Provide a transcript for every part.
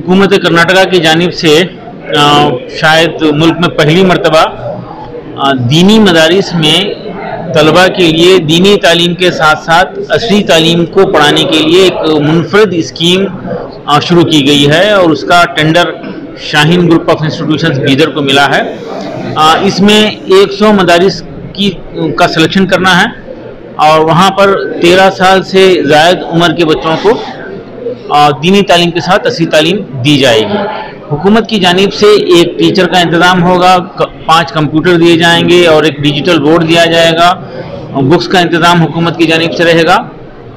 हुकूमत कर्नाटका की जानिब से शायद मुल्क में पहली मरतबा दीनी मदारिस में तलबा के लिए दीनी तालीम के साथ साथ असली तालीम को पढ़ाने के लिए एक मुनफरद स्कीम शुरू की गई है और उसका tender Shaheen group of institutions Bidar को मिला है। इसमें 100 मदारिस का सिलेक्शन करना है और वहाँ पर 13 साल से ज़ायद उम्र के बच्चों को दीनी तालीम के साथ असली तालीम दी जाएगी। हुकूमत की जानिब से एक टीचर का इंतज़ाम होगा, 5 कंप्यूटर दिए जाएंगे और एक डिजिटल बोर्ड दिया जाएगा। बुक्स का इंतज़ाम हुकूमत की जानिब से रहेगा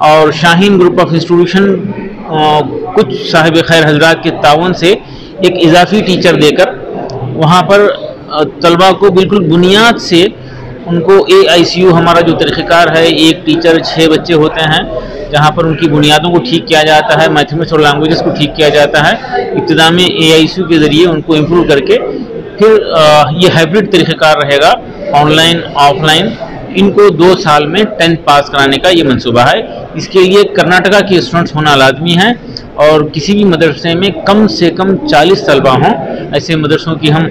और शाहीन ग्रुप ऑफ इंस्टीट्यूशन कुछ साहिब खैर हजरात के ताउन से एक इजाफी टीचर देकर वहाँ पर तलबा को बिल्कुल बुनियाद से उनको AICU हमारा जो तरीक़ेकार है, एक टीचर 6 बच्चे होते हैं जहाँ पर उनकी बुनियादों को ठीक किया जाता है, मैथमेटिक्स और लैंग्वेजेस को ठीक किया जाता है। इब्तिदा में AICU के ज़रिए उनको इम्प्रूव करके फिर ये हाइब्रिड तरीक़ेकार रहेगा, ऑनलाइन ऑफलाइन। इनको 2 साल में 10th पास कराने का ये मंसूबा है। इसके लिए कर्नाटका के स्टूडेंट्स होना लाजमी है और किसी भी मदरसे में कम से कम 40 तलबा हों। ऐसे मदरसों की हम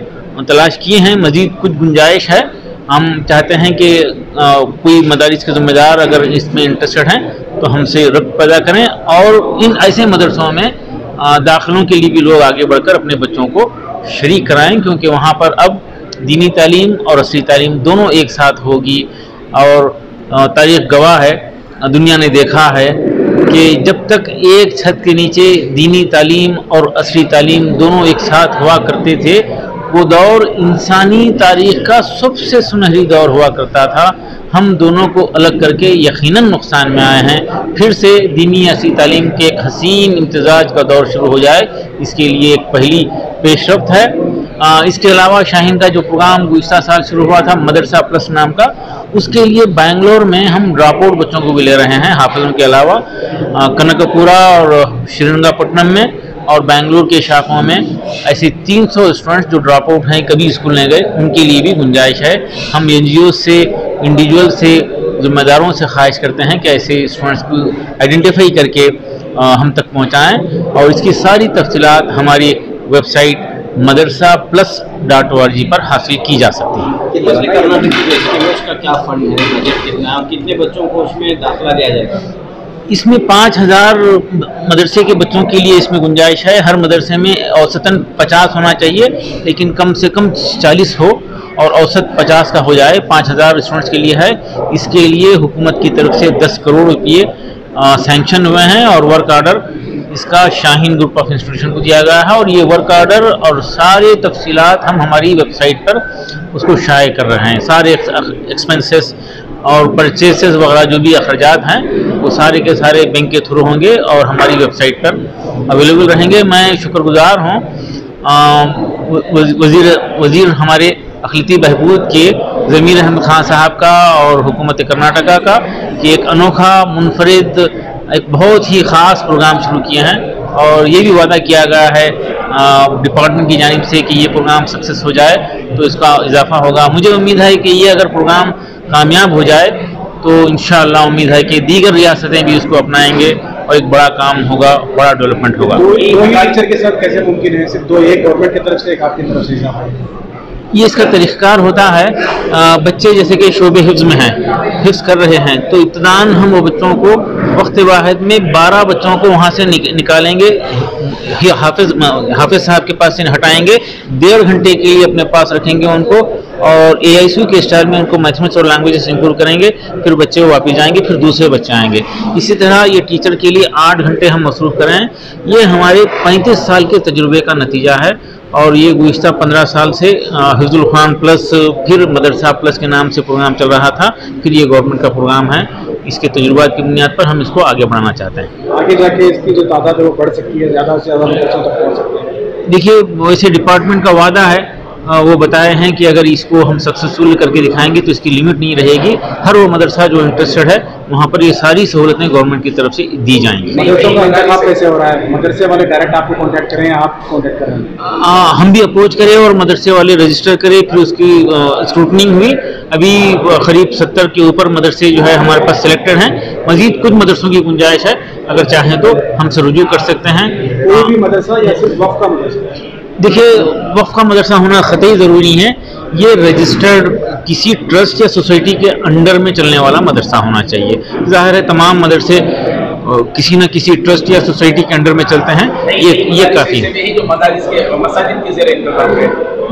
तलाश किए हैं, मज़ीद कुछ गुंजाइश है। हम चाहते हैं कि कोई मदारिस के ज़िम्मेदार अगर इसमें इंटरेस्टेड हैं तो हमसे रब्त पैदा करें और इन ऐसे मदरसों में दाखिलों के लिए भी लोग आगे बढ़कर अपने बच्चों को शरीक कराएं, क्योंकि वहाँ पर अब दीनी तालीम और असली तालीम दोनों एक साथ होगी। और तारीख़ गवाह है, दुनिया ने देखा है कि जब तक एक छत के नीचे दीनी तालीम और असली तालीम दोनों एक साथ हुआ करते थे, वो दौर इंसानी तारीख़ का सबसे सुनहरी दौर हुआ करता था। हम दोनों को अलग करके यकीनन नुकसान में आए हैं। फिर से दीनी असली तालीम के एक हसीन इम्तिजाज का दौर शुरू हो जाए, इसके लिए एक पहली पेशरफ्त है। इसके अलावा शाहीन का जो प्रोग्राम गुज़िश्ता साल शुरू हुआ था मदरसा प्लस नाम का, उसके लिए बेंगलोर में हम ड्रॉप आउट बच्चों को भी ले रहे हैं, हाफिज़ों के अलावा कनकपुरा और श्रीरंगापट्टनम में और बेंगलुरु के शाखाओं में ऐसे 300 स्टूडेंट्स जो ड्रॉप आउट हैं, कभी स्कूल नहीं गए, उनके लिए भी गुंजाइश है। हम NGO से, इंडिविजुअल से, ज़िम्मेदारों से ख्वाहिश करते हैं कि ऐसे स्टूडेंट्स को आइडेंटिफाई करके हम तक पहुँचाएँ और इसकी सारी तफसीलात हमारी वेबसाइट madrasa+.org पर हासिल की जा सकती है। कर्नाटक की उसका क्या फंड है, बजट कितना है, कितने बच्चों को उसमें दाखिला दिया जाएगा? इसमें 5000 मदरसे के बच्चों के लिए इसमें गुंजाइश है। हर मदरसे में औसतन 50 होना चाहिए, लेकिन कम से कम 40 हो और औसत 50 का हो जाए। 5000 स्टूडेंट्स के लिए है। इसके लिए हुकूमत की तरफ से 10 करोड़ रुपये सैंक्शन हुए हैं और वर्क आर्डर इसका शाहीन ग्रुप ऑफ इंस्टीट्यूशन को दिया गया है और ये वर्क आर्डर और सारे तफसीलात हम हमारी वेबसाइट पर उसको शाये कर रहे हैं। सारे एक्सपेंसेस और परचेसेस वगैरह जो भी अखराजात हैं वो सारे के सारे बैंक के थ्रू होंगे और हमारी वेबसाइट पर अवेलेबल रहेंगे। मैं शुक्रगुजार हूँ वज़ीर हमारे अक़लियती बहबूद के ज़मीर अहमद ख़ान साहब का और हुकूमत कर्नाटका का कि एक अनोखा मुनफरिद एक बहुत ही ख़ास प्रोग्राम शुरू किए हैं और ये भी वादा किया गया है डिपार्टमेंट की जानिब से कि ये प्रोग्राम सक्सेस हो जाए तो इसका इजाफा होगा। मुझे उम्मीद है कि ये अगर प्रोग्राम कामयाब हो जाए तो इंशाअल्लाह उम्मीद है कि दीगर रियासतें भी इसको अपनाएंगे और एक बड़ा काम होगा, बड़ा डेवलपमेंट होगा। कल्चर के साथ कैसे मुमकिन है, सिर्फ 2 एक गवर्नमेंट की तरफ से एक आपकी तरफ से? ये इसका तरीक़ाकार होता है, बच्चे जैसे कि शोबे हिफ्ज़ में हैं, हिफ्ज़ कर रहे हैं, तो इब्तिदान हम वो बच्चों को वक्त वाहिद में 12 बच्चों को वहाँ से निकालेंगे, हाफिज़ साहब के पास से हटाएंगे, 1.5 घंटे के लिए अपने पास रखेंगे उनको और AICU के स्टाइल में उनको मैथमेटिक्स और लैंग्वेजेस इंप्रूव करेंगे। फिर बच्चे वापस जाएंगे, फिर दूसरे बच्चे आएंगे। इसी तरह ये टीचर के लिए 8 घंटे हम मसरूफ़ करें। ये हमारे 35 साल के तजुर्बे का नतीजा है और ये गुज़िश्ता 15 साल से हिफ्ज़ुल कुरान प्लस, फिर मदरसा प्लस के नाम से प्रोग्राम चल रहा था, फिर ये गवर्नमेंट का प्रोग्राम है। इसके तजुर्बात की बुनियाद पर हम इसको आगे बढ़ाना चाहते हैं। आगे जाके इसकी जो तादाद है वो बढ़ सकती है, ज़्यादा से ज़्यादा बच्चों तक पहुँच सकते हैं। देखिए, वैसे डिपार्टमेंट का वादा है वो बताए हैं कि अगर इसको हम सक्सेसफुल करके दिखाएंगे तो इसकी लिमिट नहीं रहेगी। हर वो मदरसा जो इंटरेस्टेड है वहाँ पर ये सारी सहूलतें गवर्नमेंट की तरफ से दी जाएंगी। मदरसों का इंतखाब कैसे हो रहा है? मदरसे वाले डायरेक्ट आपको कॉन्टैक्ट करें या आप कॉन्टैक्ट करें? हम भी अप्रोच करें और मदरसे वाले रजिस्टर करें, फिर उसकी स्क्रूटनिंग हुई। अभी करीब 70 के ऊपर मदरसे जो है हमारे पास सिलेक्टेड हैं। मजीद कुछ मदरसों की गुंजाइश है, अगर चाहें तो हमसे रुजू कर सकते हैं। कोई भी मदरसा या सिर्फ वक्फ का मदरसा? देखिए, वक्फ का मदरसा होना ख़तई ज़रूरी है। ये रजिस्टर्ड किसी ट्रस्ट या सोसाइटी के अंडर में चलने वाला मदरसा होना चाहिए। ज़ाहिर है तमाम मदरसे किसी न किसी ट्रस्ट या सोसाइटी के अंडर में चलते हैं, ये काफ़ी है।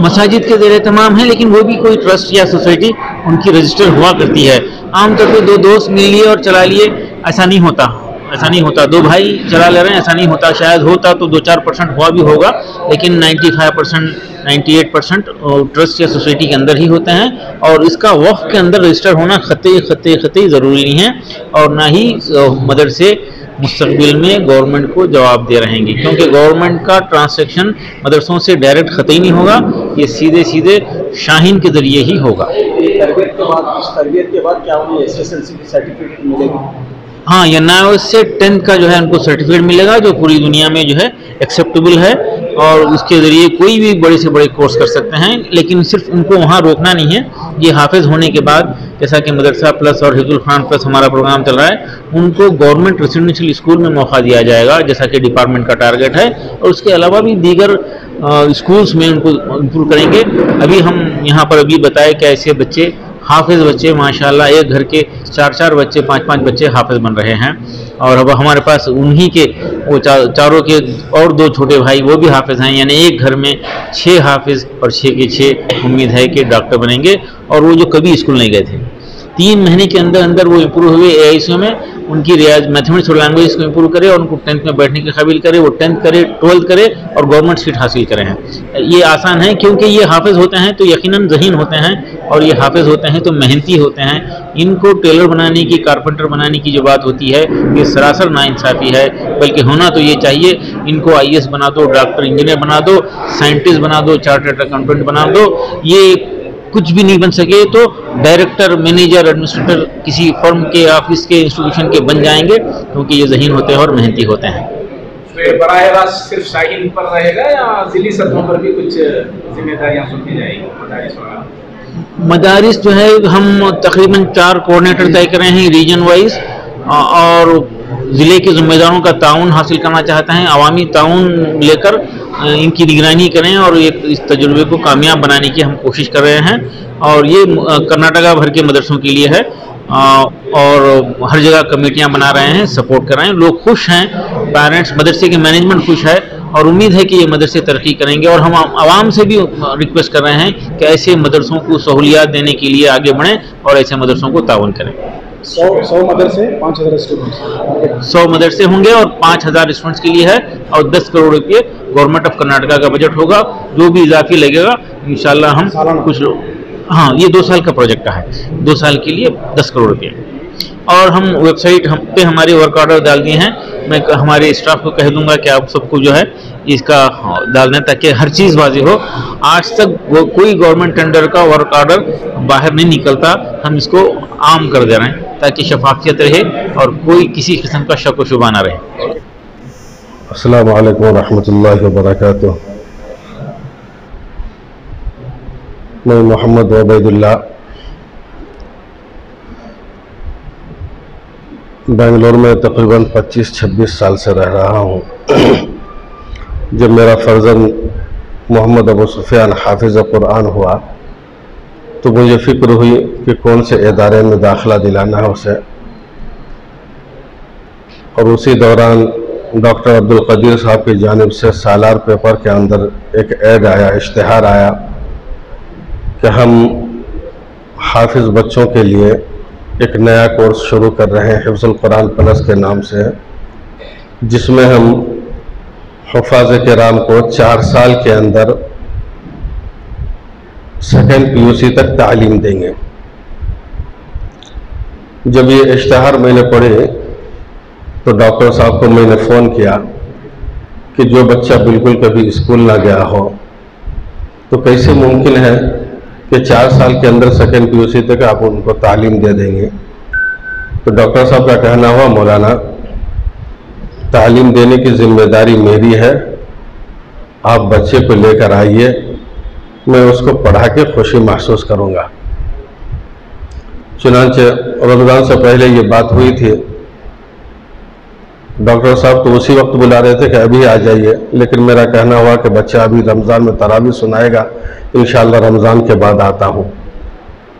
मसाजिद के ज़ेर तमाम है, लेकिन वो भी कोई ट्रस्ट या सोसाइटी उनकी रजिस्टर हुआ करती है। आमतौर पर दो दोस्त मिल लिए और चला लिए, ऐसा नहीं होता। दो भाई चला ले रहे हैं, ऐसा नहीं होता। शायद होता तो 2-4% हुआ भी होगा, लेकिन 95% 98% ट्रस्ट या सोसाइटी के अंदर ही होते हैं। और इसका वक्फ के अंदर रजिस्टर होना ख़तई ज़रूरी नहीं है। और ना ही मदरसे मुस्तकबिल में गवर्नमेंट को जवाब दे रहेंगे, क्योंकि गवर्नमेंट का ट्रांसैक्शन मदरसों से डायरेक्ट ख़तई नहीं होगा, ये सीधे शाहीन के ज़रिए ही होगा। तरबियत के बाद क्या उन्हें SSLC की सर्टिफिकेट मिलेगी? हाँ, या NIOS से 10th का जो है उनको सर्टिफिकेट मिलेगा, जो पूरी दुनिया में जो है एक्सेप्टेबल है, और उसके ज़रिए कोई भी बड़े से बड़े कोर्स कर सकते हैं। लेकिन सिर्फ उनको वहाँ रोकना नहीं है। ये हाफिज़ होने के बाद, जैसा कि मदरसा प्लस और हिफ्ज़ुल कुरान प्लस हमारा प्रोग्राम चल रहा है, उनको गवर्नमेंट रेसिडेंशियल स्कूल में मौका दिया जाएगा, जैसा कि डिपार्टमेंट का टारगेट है। और उसके अलावा भी दीगर स्कूल्स में उनको इम्प्रूव करेंगे। अभी हम यहाँ पर अभी बताए कि ऐसे बच्चे हाफिज़ बच्चे माशाल्लाह, एक घर के 4-4 बच्चे 5-5 बच्चे हाफिज़ बन रहे हैं। और अब हमारे पास उन्हीं के वो चारों के और 2 छोटे भाई वो भी हाफिज़ हैं, यानी एक घर में 6 हाफिज़ और 6 के 6 उम्मीद है कि डॉक्टर बनेंगे। और वो जो कभी स्कूल नहीं गए थे, 3 महीने के अंदर वो इम्प्रूव हुए AICU में। उनकी रियाज मैथमेटिक्स और लैंग्वेज को इम्प्रूव करे और उनको 10th में बैठने के काबिल करे, वो 10th करे, 12th करे और गवर्नमेंट सीट हासिल करें हैं। ये आसान है, क्योंकि ये हाफिज़ होते हैं तो यकीनन ज़हीन होते हैं, और ये हाफिज़ होते हैं तो मेहनती होते हैं। इनको टेलर बनाने की, कारपेंटर बनाने की जो बात होती है, ये सरासर नाइंसाफ़ी है। बल्कि होना तो ये चाहिए, इनको IAS बना दो, डॉक्टर इंजीनियर बना दो, साइंटिस्ट बना दो, चार्टर्ड अकाउंटेंट बना दो। ये कुछ भी नहीं बन सके तो डायरेक्टर, मैनेजर, एडमिनिस्ट्रेटर किसी फर्म के, ऑफिस के, इंस्टीट्यूशन के बन जाएंगे, क्योंकि ये ज़हीन होते हैं और मेहनती होते हैं। फिर बराह रास्त सिर्फ शाहीन पर रहेगा या जिली सतहों पर भी कुछ जिम्मेदारियां सौंपी जाएगी मदारिस वाला? मदारिस जो है हम तकरीबन 4 कोऑर्डिनेटर तय कर रहे हैं रीजन वाइज, और ज़िले के ज़िम्मेदारों का ताउन हासिल करना चाहते हैं। अवामी ताउन लेकर इनकी निगरानी करें और इस तजुर्बे को कामयाब बनाने की हम कोशिश कर रहे हैं। और ये कर्नाटका भर के मदरसों के लिए है, और हर जगह कमेटियां बना रहे हैं, सपोर्ट कर रहे हैं। लोग खुश हैं, पेरेंट्स, मदरसे के मैनेजमेंट खुश है, और उम्मीद है कि ये मदरसे तरक्की करेंगे। और हम आवाम से भी रिक्वेस्ट कर रहे हैं कि ऐसे मदरसों को सहूलियात देने के लिए आगे बढ़ें और ऐसे मदरसों को ताउन करें। 100 मदरसे 5000 स्टूडेंट्स, 100 मदरसे होंगे और 5000 स्टूडेंट्स के लिए है, और 10 करोड़ रुपये गवर्नमेंट ऑफ कर्नाटका का बजट होगा। जो भी इजाफी लगेगा इंशाल्लाह हम कुछ, हाँ, ये 2 साल का प्रोजेक्ट का है, 2 साल के लिए 10 करोड़ रुपये। और हम वेबसाइट पे हमारे वर्क ऑर्डर डाल दिए हैं। मैं हमारे स्टाफ को कह दूंगा कि आप सबको जो है इसका डाल दें, ताकि हर चीज़ वाज़ेह हो। आज तक कोई गवर्नमेंट टेंडर का वर्क ऑर्डर बाहर नहीं निकलता, हम इसको आम कर दे रहे हैं ताकि शफाफियत रहे और कोई किसी किस्म का शक व शुबा ना रहे। अस्सलामु अलैकुम रहमतुल्लाहि व बरकातुहू। मैं मोहम्मद उबैदुल्लाह बेंगलोर में तकरीबन 25-26 साल से रह रहा हूँ। जब मेरा फर्जंद मोहम्मद अबू सुफियान हाफिज़ कुरान हुआ तो मुझे फ़िक्र हुई कि कौन से इदारे में दाखिला दिलाना है उसे। और उसी दौरान डॉक्टर अब्दुल कदीर साहब की जानिब से सालार पेपर के अंदर एक ऐड आया, इश्तिहार आया कि हम हाफिज़ बच्चों के लिए एक नया कोर्स शुरू कर रहे हैं हिफ्ज़ुल कुरान प्लस के नाम से, जिसमें हम हुफ़ाज़ किराम को 4 साल के अंदर 2nd PUC तक तालीम देंगे। जब ये इश्तिहार मैंने पढ़े तो डॉक्टर साहब को मैंने फ़ोन किया कि जो बच्चा बिल्कुल कभी स्कूल ना गया हो तो कैसे मुमकिन है कि 4 साल के अंदर सेकेंड PUC तक आप उनको तालीम दे देंगे? तो डॉक्टर साहब का कहना हुआ, मौलाना तालीम देने की जिम्मेदारी मेरी है, आप बच्चे को लेकर आइए, मैं उसको पढ़ा के खुशी महसूस करूंगा। चुनांचे रमज़ान से पहले ये बात हुई थी। डॉक्टर साहब तो उसी वक्त बुला रहे थे कि अभी आ जाइए, लेकिन मेरा कहना हुआ कि बच्चा अभी रमज़ान में तरावी सुनाएगा, इंशाअल्लाह रमज़ान के बाद आता हूँ।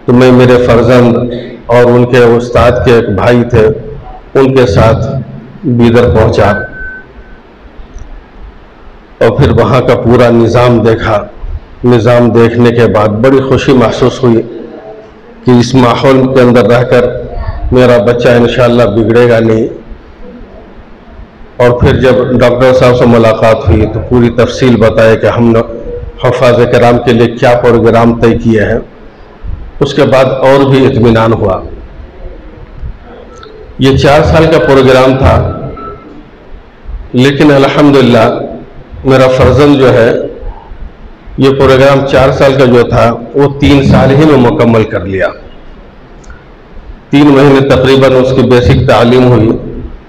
तो मैं मेरे फर्जंद और उनके उस्ताद के एक भाई थे, उनके साथ बीदर पहुँचा और फिर वहाँ का पूरा निज़ाम देखा। निज़ाम देखने के बाद बड़ी खुशी महसूस हुई कि इस माहौल के अंदर रहकर मेरा बच्चा इंशाअल्लाह बिगड़ेगा नहीं। और फिर जब डॉक्टर साहब से मुलाकात हुई तो पूरी तफसील बताया कि हमने हफ़ाज़ कराम के लिए क्या प्रोग्राम तय किए हैं। उसके बाद और भी इत्मीनान हुआ। ये 4 साल का प्रोग्राम था, लेकिन अल्हम्दुलिल्लाह मेरा फर्जंद जो है ये प्रोग्राम 4 साल का जो था वो 3 साल ही में मुकम्मल कर लिया। 3 महीने तकरीबन उसकी बेसिक तालीम हुई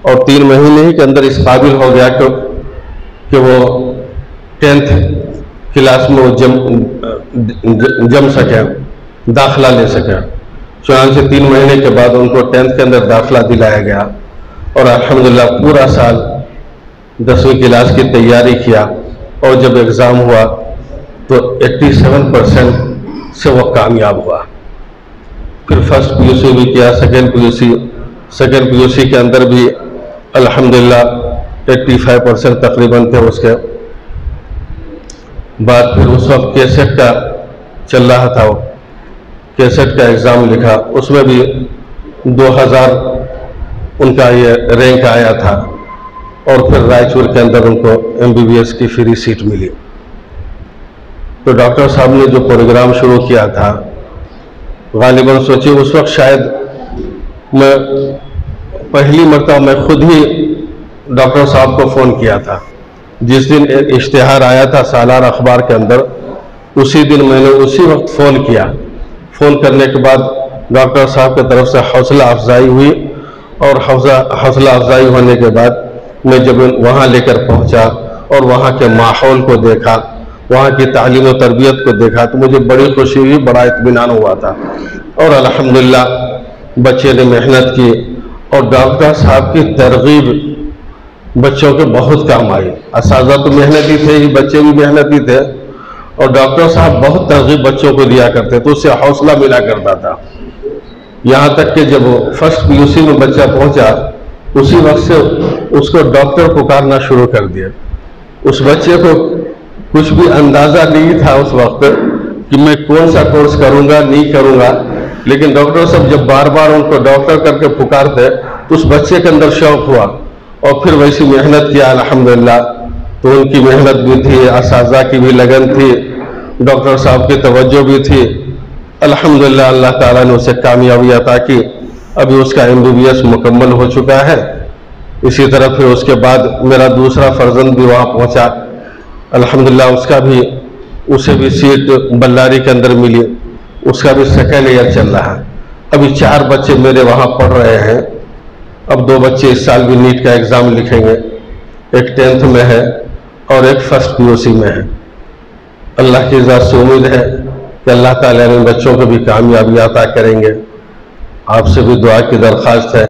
और 3 महीने ही के अंदर इस काबिल हो गया कि वो 10th क्लास में वो जम सके, दाखिला ले सके। चुनांचे 3 महीने के बाद उनको 10th के अंदर दाखिला दिलाया गया और अल्हम्दुलिल्लाह पूरा साल 10वीं क्लास की तैयारी किया और जब एग्ज़ाम हुआ तो 87% से वो कामयाब हुआ। फिर फर्स्ट PUC भी किया, सेकेंड PUC के अंदर भी अल्हम्दुलिल्लाह 85% तकरीबन थे। उसके बाद फिर उस वक्त कैसेट का चल रहा था, वो कैसेट का एग्ज़ाम लिखा, उसमें भी 2000 उनका ये रैंक आया था और फिर रायचूर के अंदर उनको MBBS की फ्री सीट मिली। तो डॉक्टर साहब ने जो प्रोग्राम शुरू किया था, गालिबन सोचिए उस वक्त शायद मैं पहली मरतबा मैं खुद ही डॉक्टर साहब को फ़ोन किया था। जिस दिन एक इश्तिहार आया था सालार अखबार के अंदर, उसी दिन मैंने उसी वक्त फ़ोन किया। फ़ोन करने के बाद डॉक्टर साहब की तरफ से हौसला अफजाई हुई और हौसला अफजाई होने के बाद मैं जब वहाँ लेकर पहुँचा और वहाँ के माहौल को देखा, वहाँ की तालीम और तरबियत को देखा तो मुझे बड़ी खुशी हुई, बड़ा इत्मीनान हुआ था। और अल्हम्दुलिल्लाह बच्चे ने मेहनत की और डॉक्टर साहब की तरगीब बच्चों के बहुत काम आई। असातिज़ा तो मेहनती थे ही, बच्चे भी मेहनती थे और डॉक्टर साहब बहुत तरगीब बच्चों को दिया करते तो उससे हौसला मिला करता था। यहाँ तक कि जब फर्स्ट PUC में बच्चा पहुँचा उसी वक्त से उसको डॉक्टर पुकारना शुरू कर दिया। उस बच्चे को कुछ भी अंदाज़ा नहीं था उस वक्त कि मैं कौन सा कोर्स करूँगा नहीं करूँगा, लेकिन डॉक्टर साहब जब बार बार उनको डॉक्टर करके पुकारते तो उस बच्चे के अंदर शौक हुआ और फिर वैसी मेहनत किया अल्हम्दुलिल्लाह। तो उनकी मेहनत भी थी, असातिज़ा की भी लगन थी, डॉक्टर साहब की तवज्जो भी थी। अल्हम्दुलिल्लाह अल्लाह ताला ने उसे कामयाबी अता की। अभी उसका MBBS मुकम्मल हो चुका है। इसी तरह फिर उसके बाद मेरा दूसरा फर्जंद भी वहाँ पहुँचा, अल्हम्दुलिल्लाह उसका भी उसे भी सीट बल्लारी के अंदर मिली, उसका भी सेकेंड ईयर चल रहा है। अभी 4 बच्चे मेरे वहाँ पढ़ रहे हैं। अब 2 बच्चे इस साल भी नीट का एग्ज़ाम लिखेंगे, एक 10th में है और एक फर्स्ट PUC में है। अल्लाह की ज़ात से उम्मीद है कि अल्लाह ताला इन बच्चों को भी कामयाबी अता करेंगे। आपसे भी दुआ की दरख्वास्त है